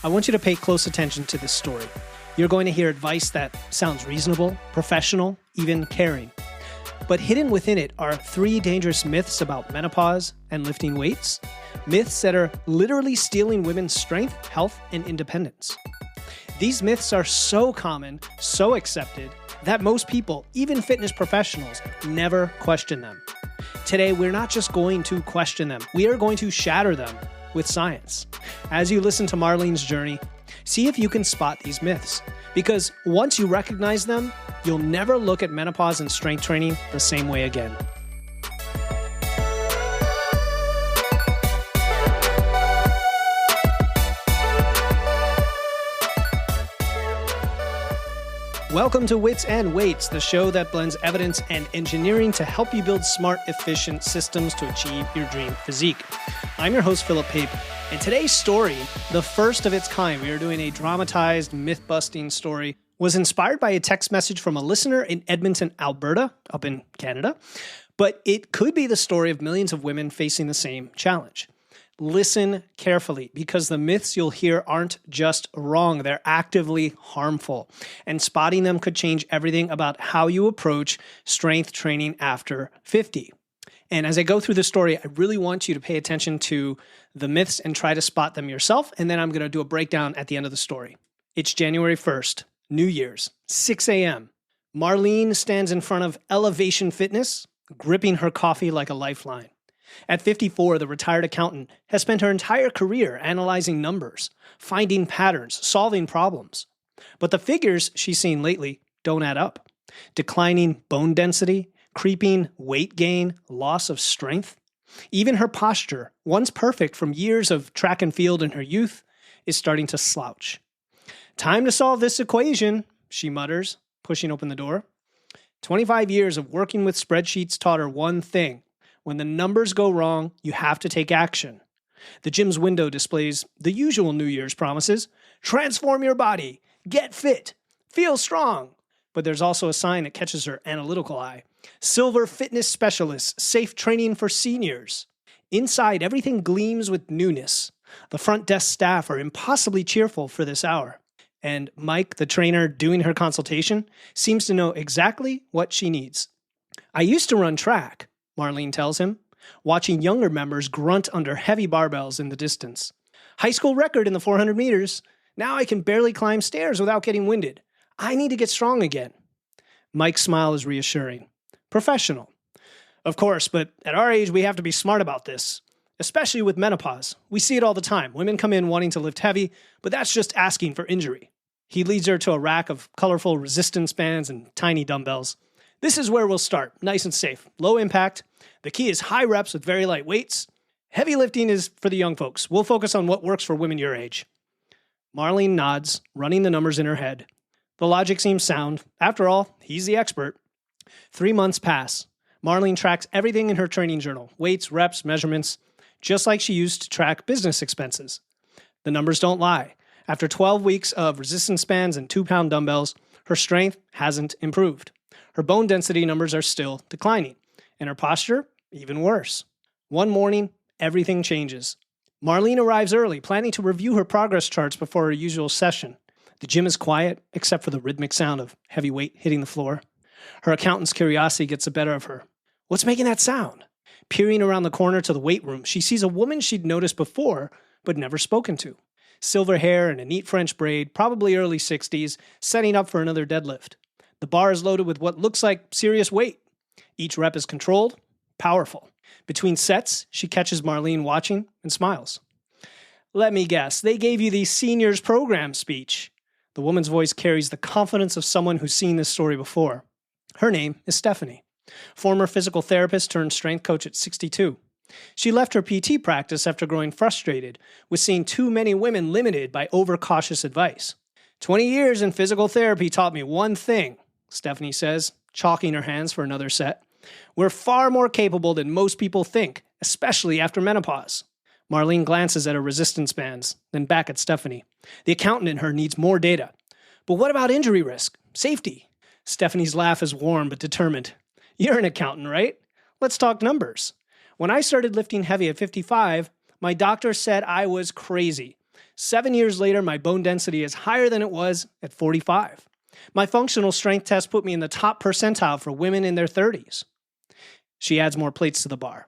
I want you to pay close attention to this story. You're going to hear advice that sounds reasonable, professional, even caring. But hidden within it are 3 dangerous myths about menopause and lifting weights. Myths that are literally stealing women's strength, health, and independence. These myths are so common, so accepted, that most people, even fitness professionals, never question them. Today, we're not just going to question them, we are going to shatter them with science. As you listen to Marlene's journey, see if you can spot these myths. Because once you recognize them, you'll never look at menopause and strength training the same way again. Welcome to Wits and Weights, the show that blends evidence and engineering to help you build smart, efficient systems to achieve your dream physique. I'm your host, Philip Pape, and today's story, the first of its kind, we are doing a dramatized, myth-busting story, was inspired by a text message from a listener in Edmonton, Alberta, up in Canada, but it could be the story of millions of women facing the same challenge. Listen carefully, because the myths you'll hear aren't just wrong, they're actively harmful. And spotting them could change everything about how you approach strength training after 50. And as I go through the story, I really want you to pay attention to the myths and try to spot them yourself. And then I'm going to do a breakdown at the end of the story. It's January 1st, New Year's, 6 a.m. Marlene stands in front of Elevation Fitness, gripping her coffee like a lifeline. At 54, the retired accountant has spent her entire career analyzing numbers, finding patterns, solving problems. But the figures she's seen lately don't add up. Declining bone density, creeping weight gain, loss of strength. Even her posture, once perfect from years of track and field in her youth, is starting to slouch. Time to solve this equation, she mutters, pushing open the door. 25 years of working with spreadsheets taught her one thing. When the numbers go wrong, you have to take action. The gym's window displays the usual New Year's promises. Transform your body, get fit, feel strong. But there's also a sign that catches her analytical eye. Silver fitness specialist, safe training for seniors. Inside, everything gleams with newness. The front desk staff are impossibly cheerful for this hour. And Mike, the trainer doing her consultation, seems to know exactly what she needs. I used to run track, Marlene tells him, watching younger members grunt under heavy barbells in the distance. High school record in the 400 meters. Now I can barely climb stairs without getting winded. I need to get strong again. Mike's smile is reassuring. Professional. Of course, but at our age, we have to be smart about this, especially with menopause. We see it all the time. Women come in wanting to lift heavy, but that's just asking for injury. He leads her to a rack of colorful resistance bands and tiny dumbbells. This is where we'll start, nice and safe, low impact. The key is high reps with very light weights. Heavy lifting is for the young folks. We'll focus on what works for women your age. Marlene nods, running the numbers in her head. The logic seems sound. After all, he's the expert. 3 months pass. Marlene tracks everything in her training journal, weights, reps, measurements, just like she used to track business expenses. The numbers don't lie. After 12 weeks of resistance bands and 2-pound dumbbells, her strength hasn't improved. Her bone density numbers are still declining, and her posture, even worse. One morning, everything changes. Marlene arrives early, planning to review her progress charts before her usual session. The gym is quiet, except for the rhythmic sound of heavy weight hitting the floor. Her accountant's curiosity gets the better of her. What's making that sound? Peering around the corner to the weight room, she sees a woman she'd noticed before, but never spoken to. Silver hair and a neat French braid, probably early 60s, setting up for another deadlift. The bar is loaded with what looks like serious weight. Each rep is controlled, powerful. Between sets, she catches Marlene watching and smiles. Let me guess, they gave you the seniors program speech. The woman's voice carries the confidence of someone who's seen this story before. Her name is Stephanie, former physical therapist turned strength coach at 62. She left her PT practice after growing frustrated with seeing too many women limited by overcautious advice. 20 years in physical therapy taught me one thing, Stephanie says, chalking her hands for another set. We're far more capable than most people think, especially after menopause. Marlene glances at her resistance bands, then back at Stephanie. The accountant in her needs more data. But what about injury risk? Safety? Stephanie's laugh is warm but determined. You're an accountant, right? Let's talk numbers. When I started lifting heavy at 55, my doctor said I was crazy. 7 years later, my bone density is higher than it was at 45. My functional strength test put me in the top percentile for women in their 30s. She adds more plates to the bar.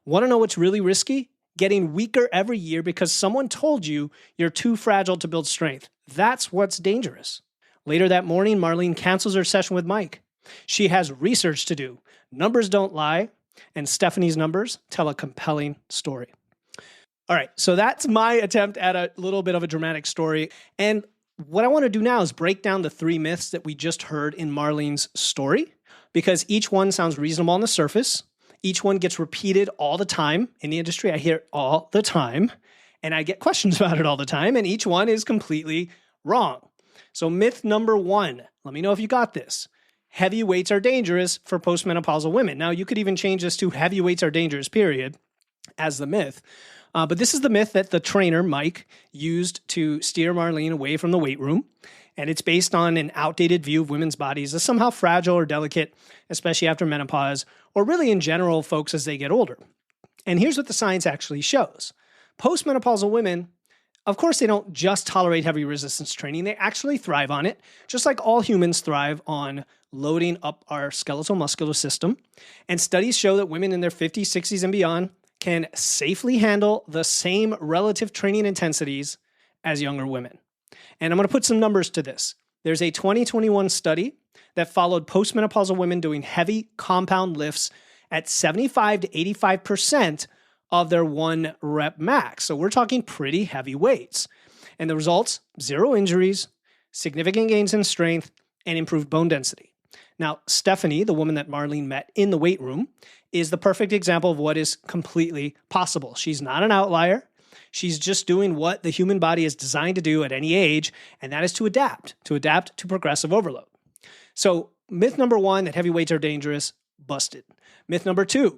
Want to know what's really risky? Getting weaker every year because someone told you you're too fragile to build strength. That's what's dangerous. Later that morning, Marlene cancels her session with Mike. She has research to do. Numbers don't lie, and Stephanie's numbers tell a compelling story. All right, so that's my attempt at a little bit of a dramatic story. And what I want to do now is break down the 3 myths that we just heard in Marlene's story, because each one sounds reasonable on the surface. Each one gets repeated all the time in the industry. I hear it all the time, and I get questions about it all the time, and each one is completely wrong. So myth number 1, let me know if you got this. Heavy weights are dangerous for postmenopausal women. Now, you could even change this to heavy weights are dangerous, period, as the myth. But this is the myth that the trainer, Mike, used to steer Marlene away from the weight room. And it's based on an outdated view of women's bodies as somehow fragile or delicate, especially after menopause, or really in general, folks, as they get older. And here's what the science actually shows. Postmenopausal women, of course, they don't just tolerate heavy resistance training. They actually thrive on it, just like all humans thrive on loading up our skeletal muscular system. And studies show that women in their 50s, 60s, and beyond can safely handle the same relative training intensities as younger women. And I'm going to put some numbers to this. There's a 2021 study that followed postmenopausal women doing heavy compound lifts at 75 to 85% of their 1 rep max. So we're talking pretty heavy weights. And the results, 0 injuries, significant gains in strength, and improved bone density. Now, Stephanie, the woman that Marlene met in the weight room, is the perfect example of what is completely possible. She's not an outlier. She's just doing what the human body is designed to do at any age, and that is to adapt to progressive overload. So myth number 1, that heavy weights are dangerous, busted. Myth number 2,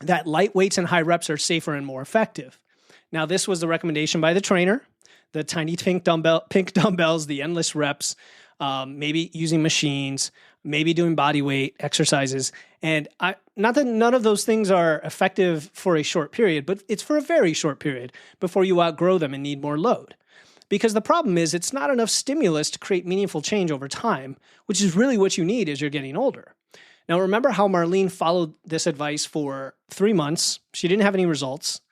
that light weights and high reps are safer and more effective. Now, this was the recommendation by the trainer, the tiny pink dumbbells, the endless reps, maybe using machines, maybe doing body weight exercises. And not that none of those things are effective for a short period, but it's for a very short period before you outgrow them and need more load. Because the problem is it's not enough stimulus to create meaningful change over time, which is really what you need as you're getting older. Now, remember how Marlene followed this advice for 3 months. She didn't have any results.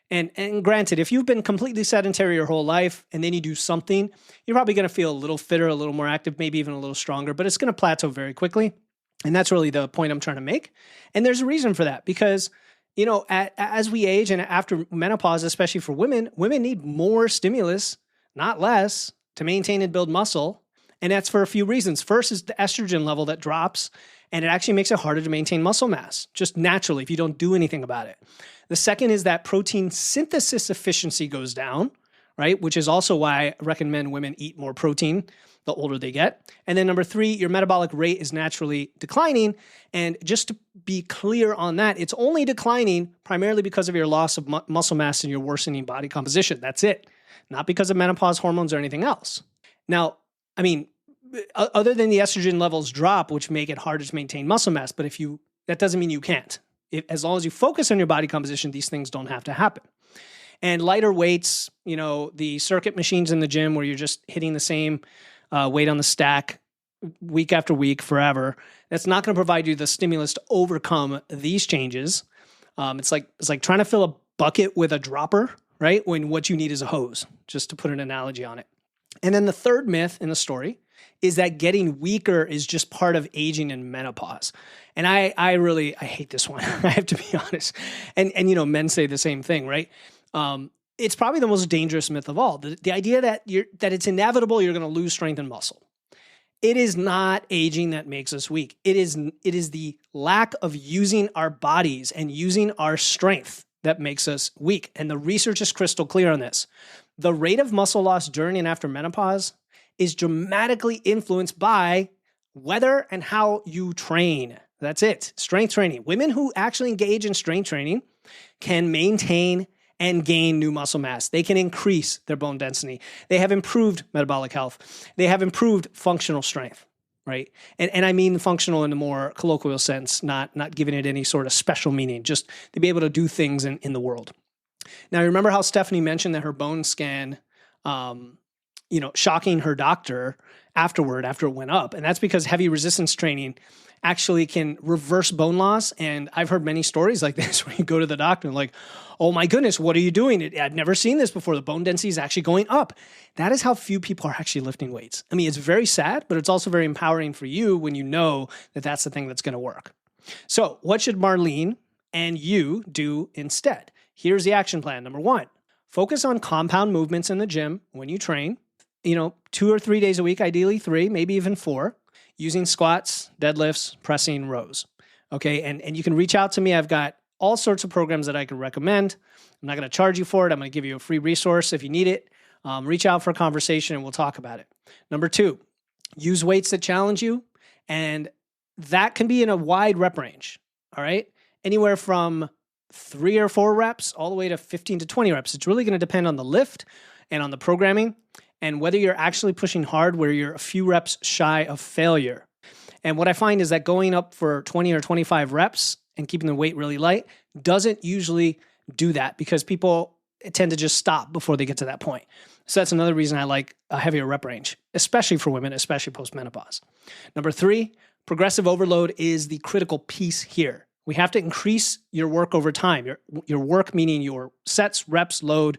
And granted, if you've been completely sedentary your whole life and then you do something, you're probably going to feel a little fitter, a little more active, maybe even a little stronger, but it's going to plateau very quickly. And that's really the point I'm trying to make. And there's a reason for that because, as we age and after menopause, especially for women need more stimulus, not less, to maintain and build muscle. And that's for a few reasons. First is the estrogen level that drops, and it actually makes it harder to maintain muscle mass, just naturally, if you don't do anything about it. The second is that protein synthesis efficiency goes down, right? Which is also why I recommend women eat more protein the older they get. And then number 3, your metabolic rate is naturally declining. And just to be clear on that, it's only declining primarily because of your loss of muscle mass and your worsening body composition. That's it. Not because of menopause hormones or anything else. Now, other than the estrogen levels drop, which make it harder to maintain muscle mass, but that doesn't mean you can't. As long as you focus on your body composition, these things don't have to happen. And lighter weights, the circuit machines in the gym where you're just hitting the same weight on the stack week after week forever, that's not going to provide you the stimulus to overcome these changes. It's like trying to fill a bucket with a dropper, right? When what you need is a hose, just to put an analogy on it. And then the third myth in the story is that getting weaker is just part of aging and menopause. And I hate this one. I have to be honest. And men say the same thing, right? It's probably the most dangerous myth of all. The idea that it's inevitable you're going to lose strength and muscle. It is not aging that makes us weak. It is the lack of using our bodies and using our strength that makes us weak. And the research is crystal clear on this. The rate of muscle loss during and after menopause is dramatically influenced by whether and how you train. That's it. Strength training. Women who actually engage in strength training can maintain and gain new muscle mass. They can increase their bone density. They have improved metabolic health. They have improved functional strength, right? And I mean functional in a more colloquial sense, not giving it any sort of special meaning, just to be able to do things in the world. Now, remember how Stephanie mentioned that her bone scan shocking her doctor afterward after it went up. And that's because heavy resistance training actually can reverse bone loss. And I've heard many stories like this where you go to the doctor and like, oh my goodness, what are you doing? I've never seen this before. The bone density is actually going up. That is how few people are actually lifting weights. I mean, it's very sad, but it's also very empowering for you when you know that that's the thing that's going to work. So what should Marlene and you do instead? Here's the action plan. Number 1, focus on compound movements in the gym when you train. 2 or 3 days a week, ideally 3, maybe even 4, using squats, deadlifts, pressing, rows. Okay, and you can reach out to me. I've got all sorts of programs that I can recommend. I'm not going to charge you for it. I'm going to give you a free resource if you need it. Reach out for a conversation and we'll talk about it. Number 2, use weights that challenge you, and that can be in a wide rep range. All right, anywhere from 3 or 4 reps all the way to 15 to 20 reps. It's really going to depend on the lift and on the programming, and whether you're actually pushing hard where you're a few reps shy of failure. And what I find is that going up for 20 or 25 reps and keeping the weight really light doesn't usually do that because people tend to just stop before they get to that point. So that's another reason I like a heavier rep range, especially for women, especially post-menopause. Number 3, progressive overload is the critical piece here. We have to increase your work over time. Your work meaning your sets, reps, load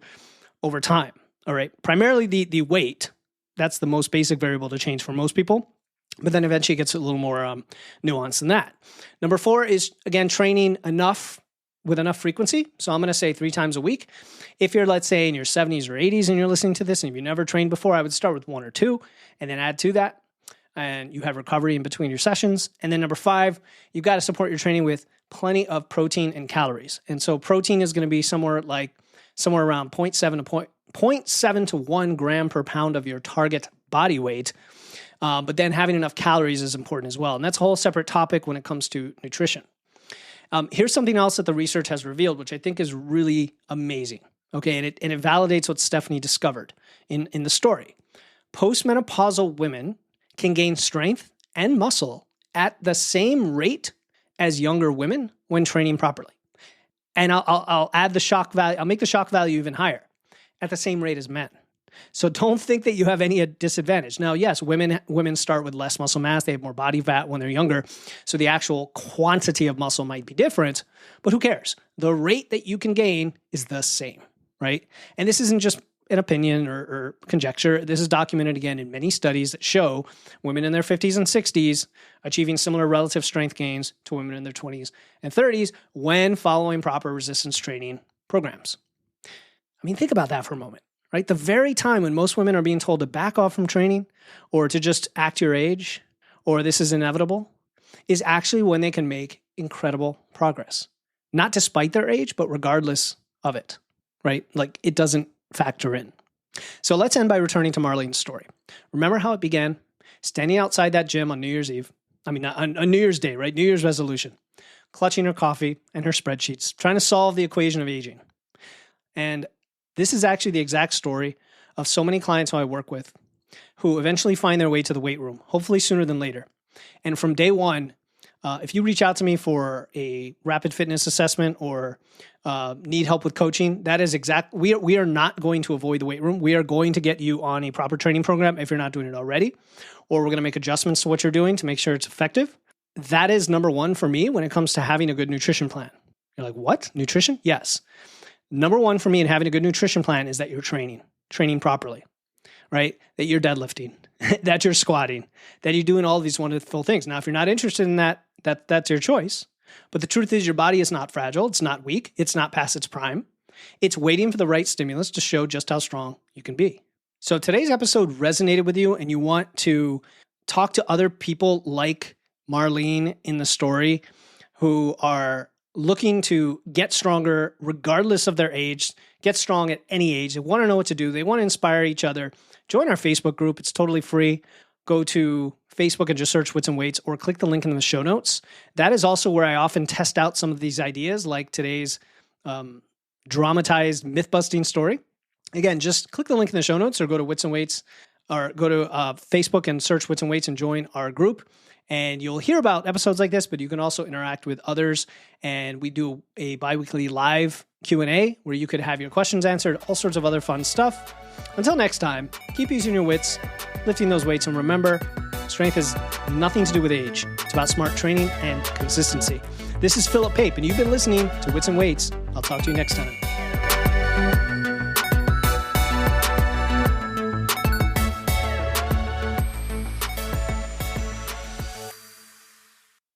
over time. All right. Primarily the weight. That's the most basic variable to change for most people. But then eventually it gets a little more nuanced than that. Number 4 is, again, training with enough frequency. So I'm going to say 3 times a week. If you're, let's say, in your 70s or 80s and you're listening to this and you've never trained before, I would start with 1 or 2 and then add to that. And you have recovery in between your sessions. And then number 5, you've got to support your training with plenty of protein and calories. And so protein is going to be somewhere around 0.7 to 1 gram per pound of your target body weight. But then having enough calories is important as well. And that's a whole separate topic when it comes to nutrition. Here's something else that the research has revealed, which I think is really amazing. Okay, and it validates what Stephanie discovered in the story. Postmenopausal women can gain strength and muscle at the same rate as younger women when training properly. And I'll add the shock value. I'll make the shock value even higher, at the same rate as men. So don't think that you have any disadvantage. Now, yes, women start with less muscle mass. They have more body fat when they're younger. So the actual quantity of muscle might be different, but who cares? The rate that you can gain is the same, right? And this isn't just an opinion or conjecture. This is documented again in many studies that show women in their 50s and 60s achieving similar relative strength gains to women in their 20s and 30s when following proper resistance training programs. I mean, think about that for a moment, right? The very time when most women are being told to back off from training or to just act your age or this is inevitable is actually when they can make incredible progress. Not despite their age, but regardless of it, right? Like it doesn't factor in. So let's end by returning to Marlene's story. Remember how it began? Standing outside that gym on New Year's Eve. On New Year's Day, right? New Year's resolution. Clutching her coffee and her spreadsheets, trying to solve the equation of aging. And this is actually the exact story of so many clients who I work with who eventually find their way to the weight room, hopefully sooner than later. And from day one, if you reach out to me for a rapid fitness assessment or need help with coaching, that is we are not going to avoid the weight room. We are going to get you on a proper training program if you're not doing it already, or we're going to make adjustments to what you're doing to make sure it's effective. That is number 1 for me when it comes to having a good nutrition plan. You're like, what? Nutrition? Yes. Number 1 for me in having a good nutrition plan is that you're training properly, right? That you're deadlifting, that you're squatting, that you're doing all of these wonderful things. Now, if you're not interested in that's your choice. But the truth is your body is not fragile. It's not weak. It's not past its prime. It's waiting for the right stimulus to show just how strong you can be. So if today's episode resonated with you and you want to talk to other people like Marlene in the story who are looking to get stronger regardless of their age, get strong at any age, they want to know what to do, they want to inspire each other, join our Facebook group. It's totally free. Go to Facebook and just search Wits and Weights or click the link in the show notes. That is also where I often test out some of these ideas like today's dramatized myth-busting story. Again, just click the link in the show notes or go to Wits and Weights or go to Facebook and search Wits and Weights and join our group. And you'll hear about episodes like this, but you can also interact with others. And we do a bi-weekly live Q&A, where you could have your questions answered, all sorts of other fun stuff. Until next time, keep using your wits, lifting those weights, and remember, strength has nothing to do with age. It's about smart training and consistency. This is Philip Pape, and you've been listening to Wits and Weights. I'll talk to you next time.